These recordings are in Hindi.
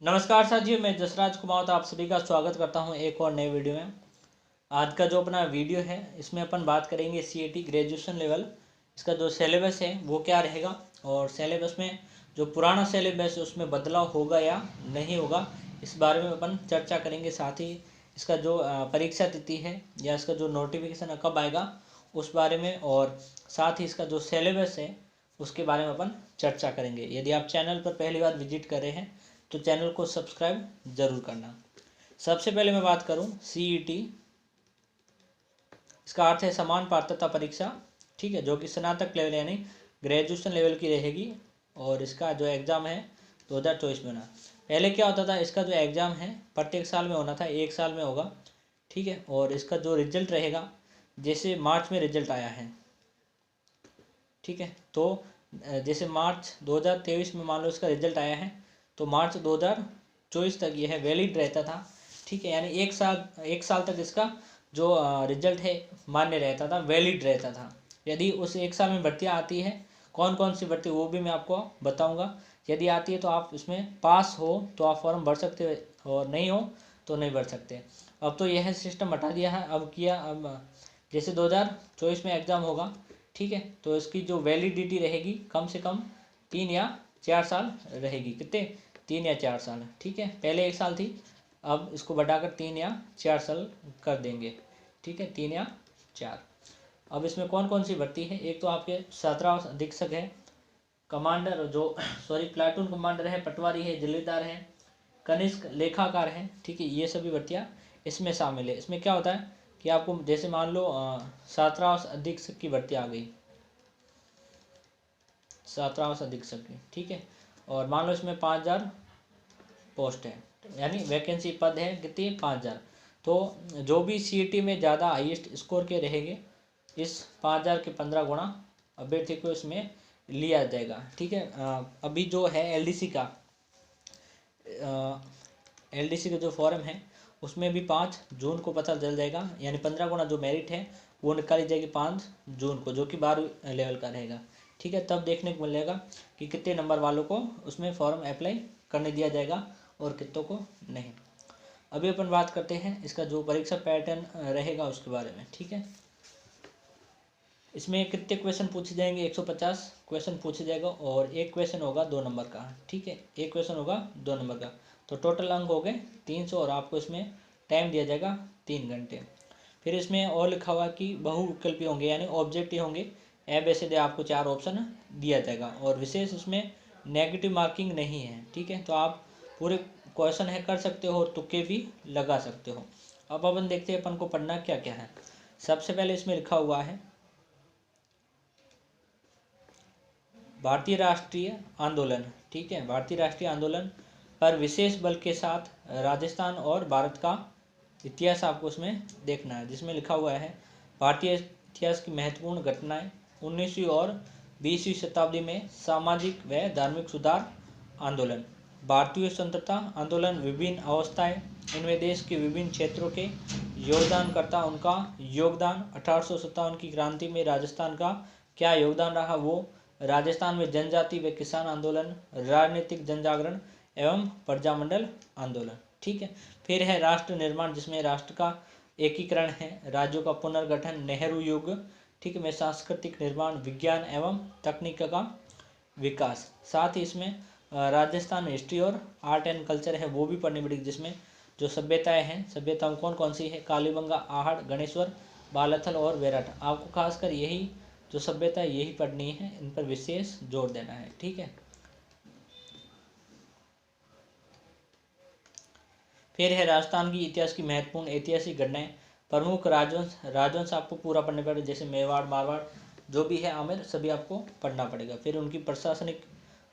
नमस्कार साथियों, मैं जसराज कुमार आप सभी का स्वागत करता हूं एक और नए वीडियो में। आज का जो अपना वीडियो है इसमें अपन बात करेंगे सीईटी ग्रेजुएशन लेवल। इसका जो सिलेबस है वो क्या रहेगा और सिलेबस में जो पुराना सिलेबस है उसमें बदलाव होगा या नहीं होगा, इस बारे में अपन चर्चा करेंगे। साथ ही इसका जो परीक्षा तिथि है या इसका जो नोटिफिकेशन कब आएगा उस बारे में, और साथ ही इसका जो सिलेबस है उसके बारे में अपन चर्चा करेंगे। यदि आप चैनल पर पहली बार विजिट कर रहे हैं तो चैनल को सब्सक्राइब जरूर करना। सबसे पहले मैं बात करूं सीईटी, इसका अर्थ है समान पात्रता परीक्षा, ठीक है, जो कि स्नातक लेवल यानी ग्रेजुएशन लेवल की रहेगी। और इसका जो एग्ज़ाम है 2024 में होना। पहले क्या होता था, इसका जो एग्ज़ाम है प्रत्येक साल में होना था, एक साल में होगा, ठीक है। और इसका जो रिजल्ट रहेगा, जैसे मार्च में रिजल्ट आया है, ठीक है, तो जैसे मार्च 2023 में मान लो इसका रिजल्ट आया है तो मार्च 2024 तक यह वैलिड रहता था, ठीक है। यानी एक साल तक इसका जो रिजल्ट है मान्य रहता था, वैलिड रहता था। यदि उस एक साल में भर्तियाँ आती है, कौन कौन सी भर्ती वो भी मैं आपको बताऊंगा। यदि आती है तो आप इसमें पास हो तो आप फॉर्म भर सकते हो और नहीं हो तो नहीं भर सकते। अब तो यह सिस्टम हटा दिया है। अब जैसे 2024 में एग्ज़ाम होगा, ठीक है, तो इसकी जो वैलिडिटी रहेगी कम से कम 3 या 4 साल रहेगी। कितने? 3 या 4 साल, ठीक है। पहले एक साल थी, अब इसको बढ़ाकर 3 या 4 साल कर देंगे, ठीक है, 3 या 4। अब इसमें कौन कौन सी भर्ती है, एक तो आपके 17 अधीक्षक है, कमांडर जो सॉरी प्लाटून कमांडर है, पटवारी है, जलीदार है, कनिष्क लेखाकार है, ठीक है। ये सभी भर्तियाँ इसमें शामिल है। इसमें क्या होता है कि आपको जैसे मान लो 17 अधीक्षक की भर्ती आ गई, 17 अधीक्षक की, ठीक है, और मान लो इसमें 5000 पोस्ट है, यानी वैकेंसी पद है कितनी? 5000। तो जो भी सीईटी में ज़्यादा हाईएस्ट स्कोर के रहेंगे, इस 5000 के 15 गुना अभ्यर्थी को इसमें लिया जाएगा, ठीक है। अभी जो है एलडीसी का जो फॉर्म है उसमें भी 5 जून को पता चल जाएगा, यानी 15 गुना जो मेरिट है वो निकाली जाएगी 5 जून को, जो कि 12 लेवल का रहेगा, ठीक है। तब देखने को मिलेगा कि कितने नंबर वालों को उसमें फॉर्म अप्लाई करने दिया जाएगा और कितनों को नहीं। अभी अपन बात करते हैं इसका जो परीक्षा पैटर्न रहेगा उसके बारे में, ठीक है। इसमें कितने क्वेश्चन पूछे जाएंगे? 150 क्वेश्चन पूछे जाएगा और एक क्वेश्चन होगा 2 नंबर का, ठीक है, एक क्वेश्चन होगा 2 नंबर का। तो टोटल अंक हो गए 300 और आपको इसमें टाइम दिया जाएगा 3 घंटे। फिर इसमें और लिखा हुआ कि बहुविकल्पी होंगे, यानी ऑब्जेक्टिव होंगे। ए बी सी डी आपको 4 ऑप्शन दिया जाएगा और विशेष इसमें नेगेटिव मार्किंग नहीं है, ठीक है। तो आप पूरे क्वेश्चन है कर सकते हो, तुक्के भी लगा सकते हो। अब अपन देखते हैं अपन को पढ़ना क्या क्या है। सबसे पहले इसमें लिखा हुआ है भारतीय राष्ट्रीय आंदोलन, ठीक है, भारतीय राष्ट्रीय आंदोलन पर विशेष बल के साथ राजस्थान और भारत का इतिहास आपको उसमें देखना है, जिसमें लिखा हुआ है भारतीय इतिहास की महत्वपूर्ण घटनाएं 19वीं और 20वीं शताब्दी में सामाजिक व धार्मिक सुधार आंदोलन, भारतीय स्वतंत्रता आंदोलन, विभिन्न अवस्थाएं, इनमें देश के विभिन्न क्षेत्रों के योगदानकर्ता, उनका योगदान, 1857 की क्रांति में राजस्थान का क्या योगदान रहा वो, राजस्थान में जनजाति व किसान आंदोलन, राजनीतिक जनजागरण एवं प्रजामंडल आंदोलन, ठीक है। फिर है राष्ट्र निर्माण, जिसमें राष्ट्र का एकीकरण है, राज्यों का पुनर्गठन, नेहरू युग, ठीक है, में सांस्कृतिक निर्माण, विज्ञान एवं तकनीक का विकास। साथ ही इसमें राजस्थान हिस्ट्री और आर्ट एंड कल्चर है वो भी पढ़नी पड़ेगी, जिसमें जो सभ्यताएं हैं, सभ्यताओं कौन कौन सी है, कालीबंगा, आहड़, गणेश्वर, बालाथल और बेरठ। आपको खासकर यही जो सभ्यता यही पढ़नी है, इन पर विशेष जोर देना है, ठीक है। फिर है राजस्थान की इतिहास की महत्वपूर्ण ऐतिहासिक घटनाएं, प्रमुख राजवंश आपको पूरा पढ़ने पड़ेगा, जैसे मेवाड़, मारवाड़, जो भी है आमिर, सभी आपको पढ़ना पड़ेगा। फिर उनकी प्रशासनिक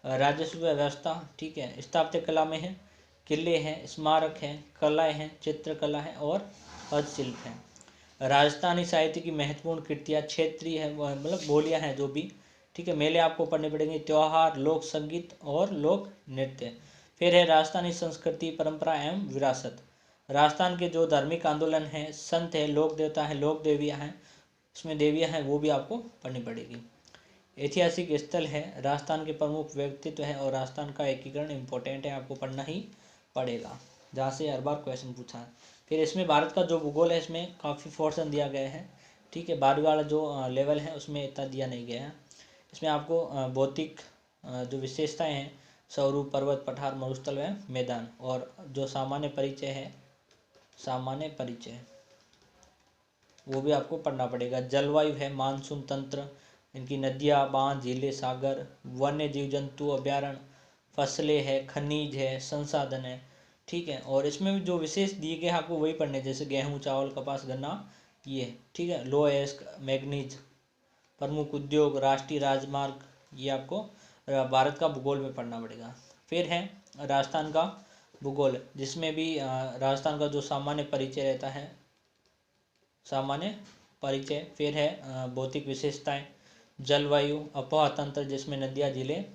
राजस्व व्यवस्था, ठीक है, स्थापत्य कला में है, किले हैं, स्मारक हैं, कलाएं हैं, चित्रकला है और हस्तशिल्प है। राजस्थानी साहित्य की महत्वपूर्ण कृतियाँ, क्षेत्रीय है मतलब बोलियाँ हैं जो भी, ठीक है, मेले आपको पढ़ने पड़ेंगे, त्योहार, लोक संगीत और लोक नृत्य। फिर है राजस्थानी संस्कृति, परंपरा एवं विरासत, राजस्थान के जो धार्मिक आंदोलन हैं, संत है, लोक देवता है, लोक देवियाँ हैं, इसमें देवियाँ हैं वो भी आपको पढ़नी पड़ेगी। ऐतिहासिक स्थल है, राजस्थान के प्रमुख व्यक्तित्व है और राजस्थान का एकीकरण इम्पोर्टेंट है, आपको पढ़ना ही पड़ेगा, जहाँ से हर बार क्वेश्चन पूछा है। फिर इसमें भारत का जो भूगोल है इसमें काफ़ी पोर्शन दिया गया है, ठीक है। 12वीं वाला जो लेवल है उसमें इतना दिया नहीं गया है। इसमें आपको भौतिक जो विशेषताएं हैं, स्वरूप, पर्वत, पठार, मरुस्थल व मैदान, और जो सामान्य परिचय है, सामान्य परिचय वो भी आपको पढ़ना पड़ेगा। जलवायु है, मानसून तंत्र, इनकी नदियाँ, बांध, झीलें, सागर, वन्य जीव जंतु अभ्यारण्य, फसलें है, खनिज है, संसाधन है, ठीक है। और इसमें भी जो विशेष दिए गए आपको वही पढ़ने, जैसे गेहूँ, चावल, कपास, गन्ना, ये, ठीक है। लो एस्क, मैग्नीज, प्रमुख उद्योग, राष्ट्रीय राजमार्ग, ये आपको भारत का भूगोल में पढ़ना पड़ेगा। फिर है राजस्थान का भूगोल, जिसमें भी राजस्थान का जो सामान्य परिचय रहता है, सामान्य परिचय। फिर है भौतिक विशेषताएं, जलवायु, अफवाह तंत्र, जिसमें नदियाँ, झीलें,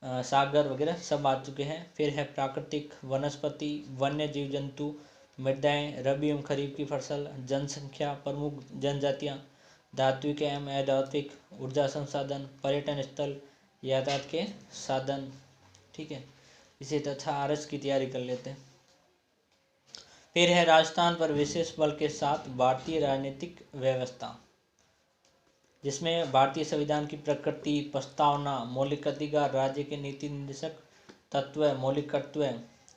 सागर वगैरह सब आ चुके हैं। फिर है प्राकृतिक, वनस्पति, वन्य जीव जंतु, मृदाएं, रबी एवं खरीफ की फसल, जनसंख्या, प्रमुख जनजातियाँ, धात्विक एवं अधात्विक, ऊर्जा संसाधन, पर्यटन स्थल, यातायात के साधन, ठीक है। इसी तथा आरएस की तैयारी कर लेते हैं। फिर है राजस्थान पर विशेष बल के साथ भारतीय राजनीतिक व्यवस्था, जिसमें भारतीय संविधान की प्रकृति, प्रस्तावना, मौलिक अधिकार, राज्य के नीति निर्देशक तत्व, मौलिक कर्तव्य,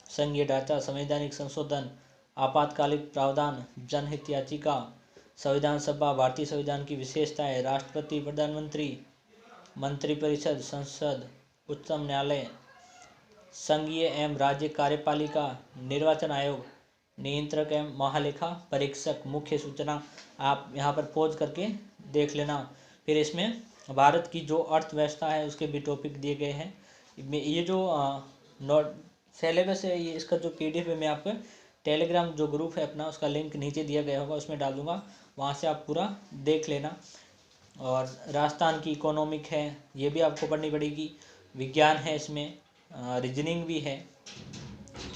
संघीय ढांचा, संवैधानिक संशोधन, आपातकालिक प्रावधान, जनहित याचिका, संविधान सभा, भारतीय संविधान की विशेषताएं, राष्ट्रपति, प्रधानमंत्री, मंत्रिपरिषद, संसद, उच्चतम न्यायालय, संघीय एवं राज्य कार्यपालिका, निर्वाचन आयोग, नियंत्रक एवं महालेखा परीक्षक, मुख्य सूचना। आप यहाँ पर पॉज करके देख लेना। फिर इसमें भारत की जो अर्थव्यवस्था है उसके भी टॉपिक दिए गए हैं। ये जो नोट सिलेबस है, ये इसका जो PDF है मैं आपको टेलीग्राम जो ग्रुप है अपना, उसका लिंक नीचे दिया गया होगा, उसमें डाल दूँगा, वहाँ से आप पूरा देख लेना। और राजस्थान की इकोनॉमिक है, ये भी आपको पढ़नी पड़ेगी। विज्ञान है, इसमें रीजनिंग भी है,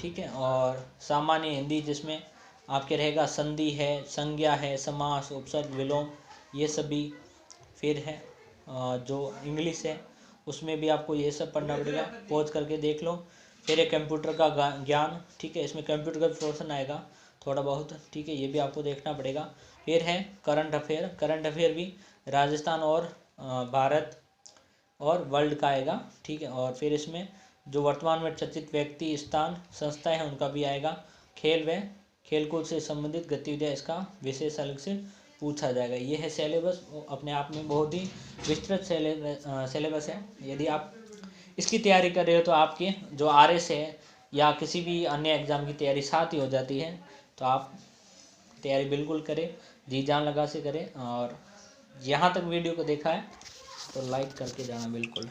ठीक है। और सामान्य हिंदी, जिसमें आपके रहेगा संधि है, संज्ञा है, समास, उपसर्ग, विलोम, ये सभी। फिर है जो इंग्लिश है, उसमें भी आपको ये सब पढ़ना पड़ेगा, पॉज करके देख लो। फिर है कंप्यूटर का ज्ञान, ठीक है, इसमें कंप्यूटर का पोर्शन आएगा थोड़ा बहुत, ठीक है, ये भी आपको देखना पड़ेगा। फिर है करंट अफेयर, करंट अफेयर भी राजस्थान और भारत और वर्ल्ड का आएगा, ठीक है। और फिर इसमें जो वर्तमान में चर्चित व्यक्ति, स्थान, संस्था है, उनका भी आएगा। खेल व खेलकूद से संबंधित गतिविधियाँ, इसका विशेष अलग से पूछा जाएगा। ये है सिलेबस, अपने आप में बहुत ही विस्तृत सिलेबस है। यदि आप इसकी तैयारी कर रहे हो तो आपके जो RS है या किसी भी अन्य एग्ज़ाम की तैयारी साथ ही हो जाती है। तो आप तैयारी बिल्कुल करें, जी जान लगा से करें। और यहाँ तक वीडियो को देखा है तो लाइक करके जाना बिल्कुल।